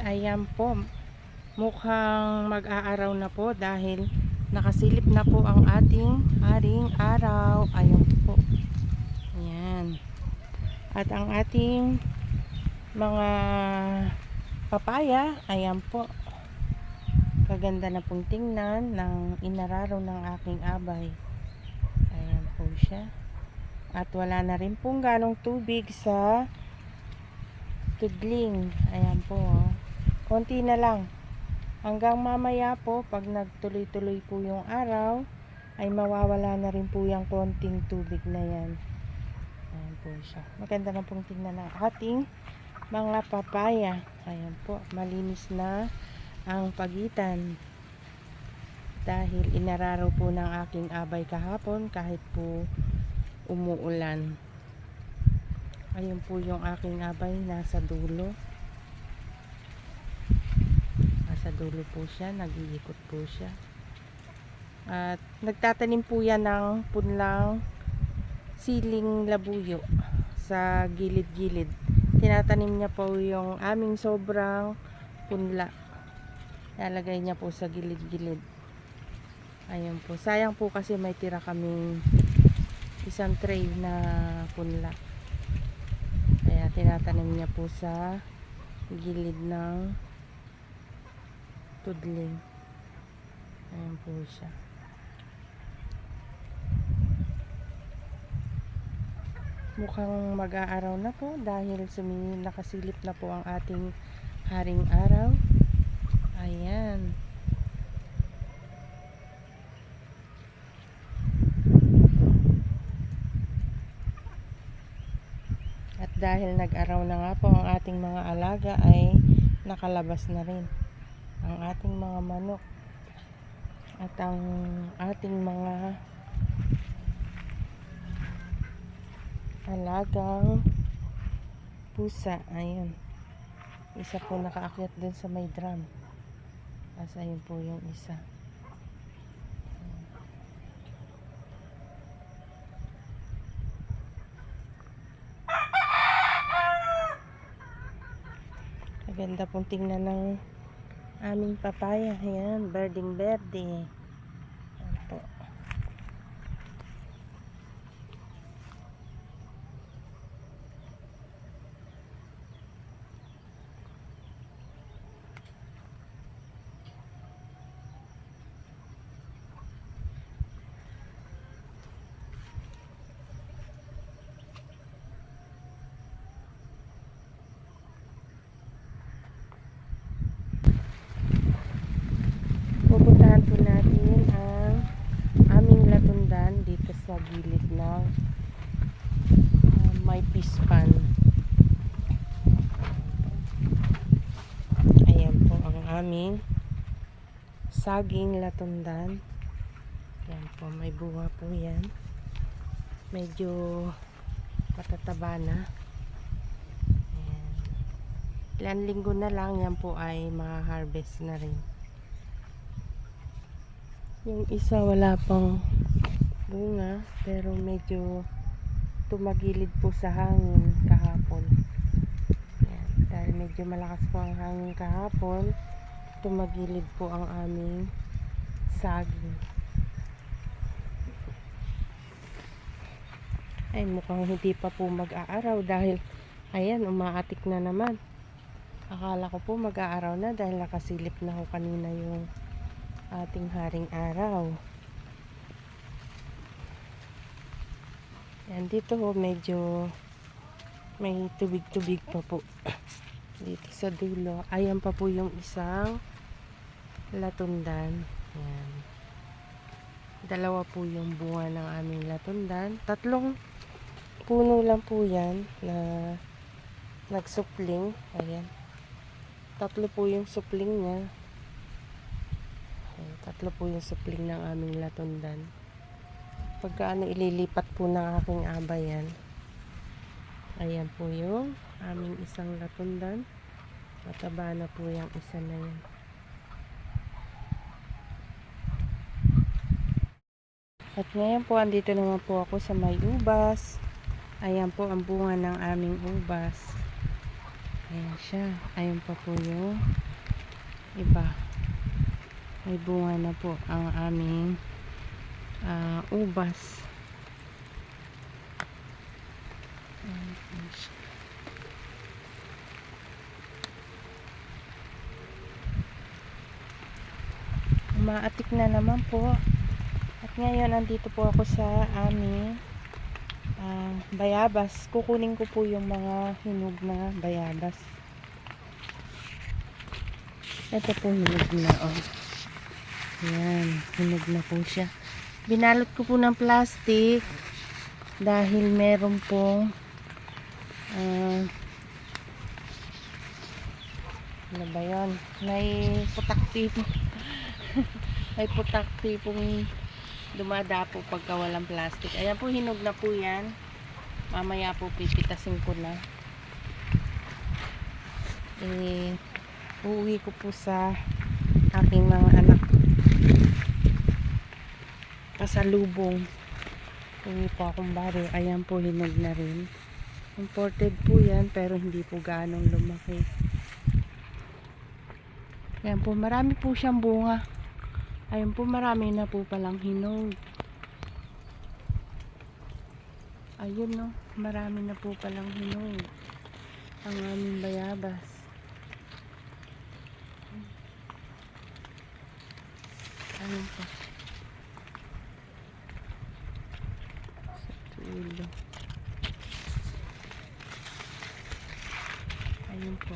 Ayan po, mukhang mag-aaraw na po dahil nakasilip na po ang ating haring araw. Ayan po. Ayan. At ang ating mga papaya, ayan po. Kaganda na pong tingnan ng inararaw ng aking abay. Ayan po siya. At wala na rin pong ganong tubig sa tudling. Ayan po. Oh. Konti na lang. Hanggang mamaya po, pag nagtuloy-tuloy po yung araw, ay mawawala na rin po yung konting tubig na yan. Ayan po siya. Maganda na pong tingnan ng ating mga papaya. Ayan po. Malinis na ang pagitan. Dahil inararaw po ng aking abay kahapon kahit po umuulan. Ayun po yung aking abay nasa dulo. Nasa dulo po siya, nag-iikot po siya. At nagtatanim po yan ng punlang siling labuyo sa gilid-gilid. Tinatanim niya po yung aming sobrang punla. Nalagay niya po sa gilid-gilid. Ayun po. Sayang po kasi may tira kaming isang tray na punla. Kaya tinatanim niya po sa gilid ng tudling. Ayan po siya. Mukhang mag-aaraw na po dahil nakasilip na po ang ating haring araw. Ayan. At dahil nag-araw na nga po ang ating mga alaga ay nakalabas na rin ang ating mga manok at ang ating mga alagang pusa. Ayun. Isa po nakaakyat dun sa may drum. As ayun po yung isa. Ganda pong tingnan ng aming papaya. Ayan, berding berde. Ayan po. Pupuntahan po natin ang aming latundan dito sa gilid ng may pispan. Ayan po ang aming saging latundan. Ayan po, may bunga po yan. Medyo matataba na. Ayan. Ilang linggo na lang yan po ay ma-harvest na rin. Yung isa wala pang bunga pero medyo tumagilid po sa hangin kahapon. Ayan. Dahil medyo malakas po ang hangin kahapon, tumagilid po ang aming saging. Ay, mukhang hindi pa po mag-aaraw dahil ayan, umaatik na naman. Akala ko po mag-aaraw na dahil nakasilip na ho kanina yung ating haring araw. Yan, dito ho medyo may tubig-tubig pa po dito sa dulo. Ayan pa po yung isang latundan. Yan. Dalawa po yung bunga ng aming latundan. 3 puno lang po yan na nagsupling. Ayan. 3 po yung supling niya. 3 po yung supling ng aming latundan. Pagka ililipat po ng aking abay yan. Ayan po yung aming isang latundan. Mataba na po yung isa na yan. At ngayon po, andito naman po ako sa may ubas. Ayan po ang bunga ng aming ubas. Ayan siya. Ayun pa po yung iba. May bunga na po ang aming ubas. Ayan po siya. Umaatik na naman po. At ngayon, andito po ako sa aming bayabas. Kukunin ko po yung mga hinog na bayabas. Ito po hinog na, oh. Ayan, hinog na po siya. Binalot ko po ng plastic dahil meron pong ano ba yun? May putakti may putakti pong dumadapo pagka walang plastic. Ayan po, hinog na po yan. Mamaya po pipitasin ko na. Uuwi ko po sa aking mga anak pasalubong. Uwi po akong baro. Ayan po, hinog na rin. Imported po yan, pero hindi po gaanong lumaki. Ayan po, marami po siyang bunga. Ayan po, marami na po palang hinog. Ayun, no, marami na po palang hinog ang aming bayabas. Ayun po. Sa tulo. Ayun po.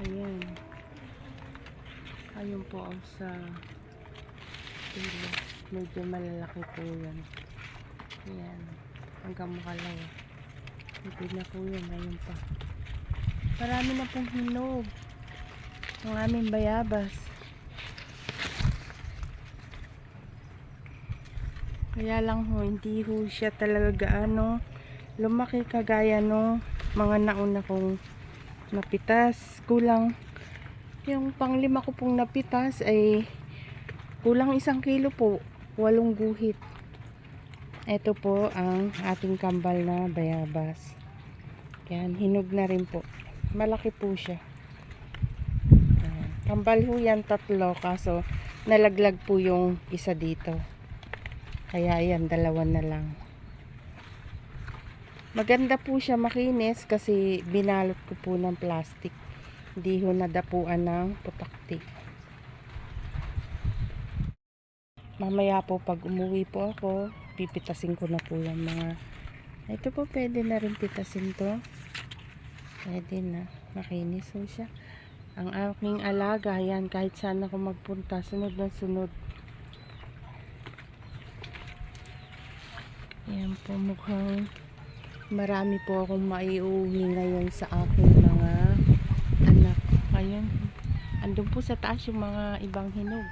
Ayan. Ayun po ang sa tulo. Medyo malalaki po yan. Ayan. Hanggang makalaw. Hindi na po yun. Ayun pa. Marami na pong hinog ang aming bayabas. Kaya lang ho, hindi ho siya talaga gaano lumaki kagaya no mga nauna kong napitas. Kulang yung panglima ko pong napitas ay kulang 1 kilo po, 8 guhit. Ito po ang ating kambal na bayabas. Yan, hinog na rin po. Malaki po siya. Kambal ho yan 3, kaso nalaglag po yung isa dito. Kaya yan, 2 na lang. Maganda po siya, makinis kasi binalot ko po ng plastic. Hindi ho nadapuan ng putakti. Mamaya po pag umuwi po ako, pipitasin ko na po yung mga ito po, pwede na rin pitasin to. Pwede na, makinis ho siya. Ang aking alaga, yan, kahit saan ako magpunta, sunod na sunod. Yan po, mukhang marami po akong maiuwi ngayon sa aking mga anak. Ayun, andun po sa taas yung mga ibang hinog.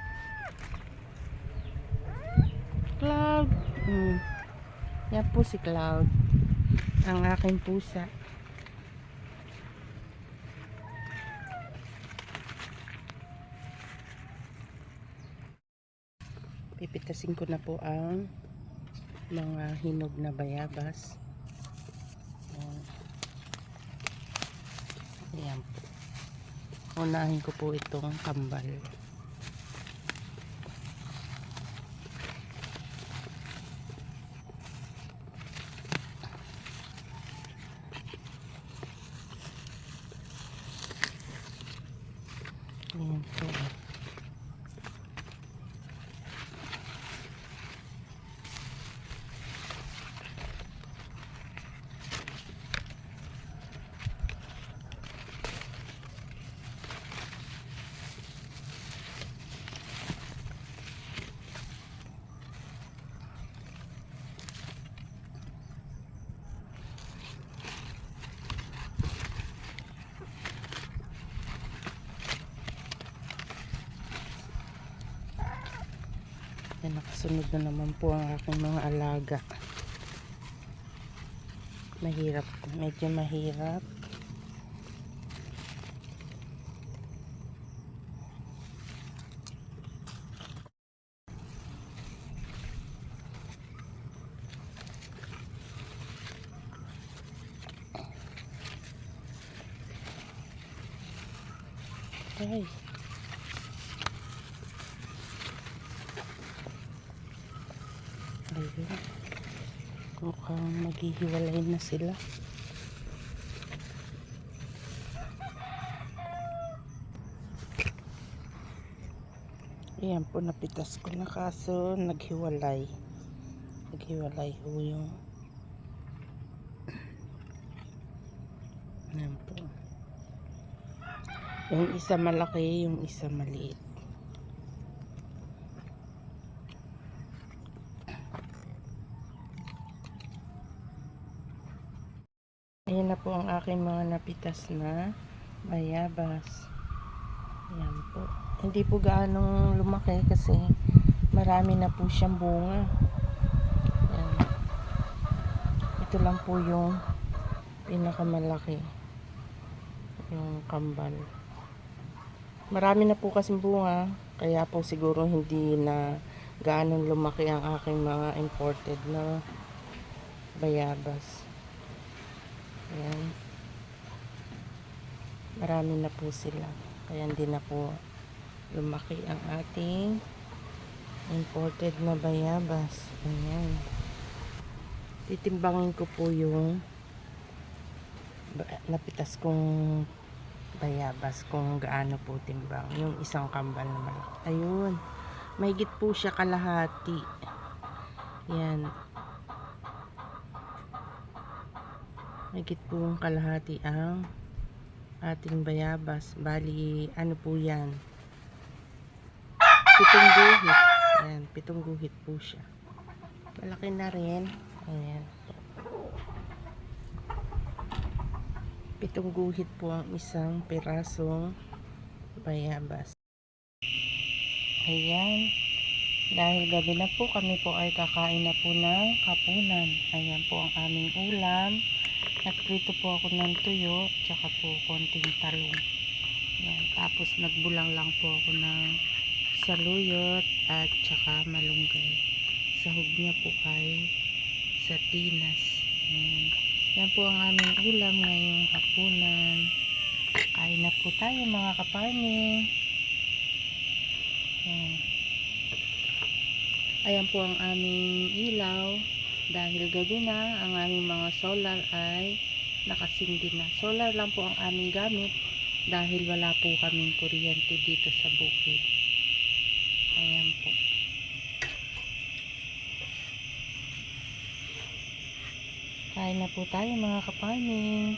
Cloud. Yan po si Cloud, ang aking pusa. Pipitasin ko na po ang mga hinog na bayabas. Ayan po. Unahin ko po itong kambal. Ayan po. Yan, nakasunod na naman po ang aking mga alaga. Mahirap, medyo mahirap. Ay. Ayun. Mukhang maghihiwalay na sila. Ayan po, napitas ko na kaso naghiwalay. Naghiwalay ho yung ayan po. Yung isa malaki, yung isa maliit. Ayan na po ang aking mga napitas na bayabas. Ayan po. Hindi po gaanong lumaki kasi marami na po siyang bunga. Ayan. Ito lang po yung pinakamalaki. Yung kambal. Marami na po kasing bunga. Kaya po siguro hindi na gaanong lumaki ang aking mga imported na bayabas. Ayan. Marami na po sila. Kaya hindi na po lumaki ang ating imported na bayabas. Ayan. Titimbangin ko po yung napitas kong bayabas kung gaano po timbang. Yung isang kambal na malaki. Ayun. Mahigit po siya kalahati. Ayan. Mahigit po yung kalahati ang ating bayabas. Bali, ano po yan? 7 guhit. Ayan, 7 guhit po siya. Malaki na rin. Ayan. 7 guhit po ang isang pirasong bayabas. Ayan. Dahil gabi na po, kami po ay kakain na po ng hapunan. Ayan po ang aming ulam. Nagprito po ako ng tuyo, tsaka po konting talong. Ayan. Tapos nagbulang lang po ako ng saluyot at tsaka malunggay. Sahog niya po ay sardinas. Ayan. Yan po ang aming ulam ngayong hapunan. Kain na po tayo mga kaparmi. Ayan. Ayan po ang aming ilaw. Dahil gabi na, ang aming mga solar ay nakasindi na. Solar lang po ang aming gamit dahil wala po kaming kuryente dito sa bukid. Ayan po. Kain na po tayo mga kaparmi.